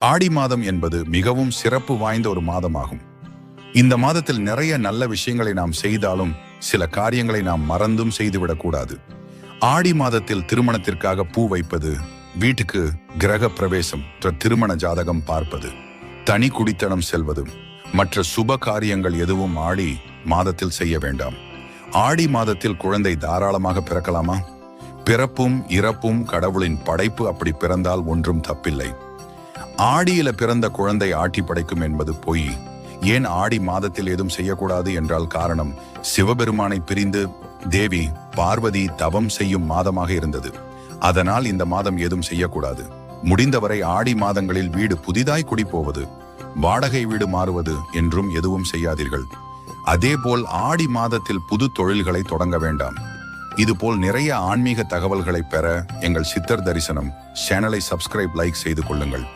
ஆடி மாதம் என்பது மிகவும் சிறப்பு வாய்ந்த ஒரு மாதமாகும். இந்த மாதத்தில் நிறைய நல்ல விஷயங்களை நாம் செய்தாலும் சில காரியங்களை நாம் மறந்தும் செய்துவிடக்கூடாது. ஆடி மாதத்தில் திருமணத்திற்காக பூ வைப்பது, வீட்டுக்கு கிரக பிரவேசம், திருமண ஜாதகம் பார்ப்பது, தனி குடித்தனம் செல்வது, மற்ற சுப காரியங்கள் எதுவும் ஆடி மாதத்தில் செய்ய வேண்டாம். ஆடி மாதத்தில் குழந்தை தாராளமாக பிறக்கலாமா? பிறப்பும் இறப்பும் கடவுளின் படைப்பு, அப்படி பிறந்தால் ஒன்றும் தப்பில்லை. ஆடியில பிறந்த குழந்தை ஆட்டி படைக்கும் என்பது பொய். ஏன் ஆடி மாதத்தில் ஏதும் செய்யக்கூடாது என்றால் காரணம், சிவபெருமானை பிரிந்து தேவி பார்வதி தவம் செய்யும் மாதமாக இருந்தது. அதனால் இந்த மாதம் ஏதும் செய்யக்கூடாது. முடிந்தவரை ஆடி மாதங்களில் வீடு புதிதாய் குடி போவது, வாடகை வீடு மாறுவது என்றும் எதுவும் செய்யாதீர்கள். அதேபோல் ஆடி மாதத்தில் புது தொழில்களை தொடங்க வேண்டாம். இதுபோல் நிறைய ஆன்மீக தகவல்களை பெற எங்கள் சித்தர் தரிசனம் சேனலை சப்ஸ்கிரைப், லைக் செய்து கொள்ளுங்கள்.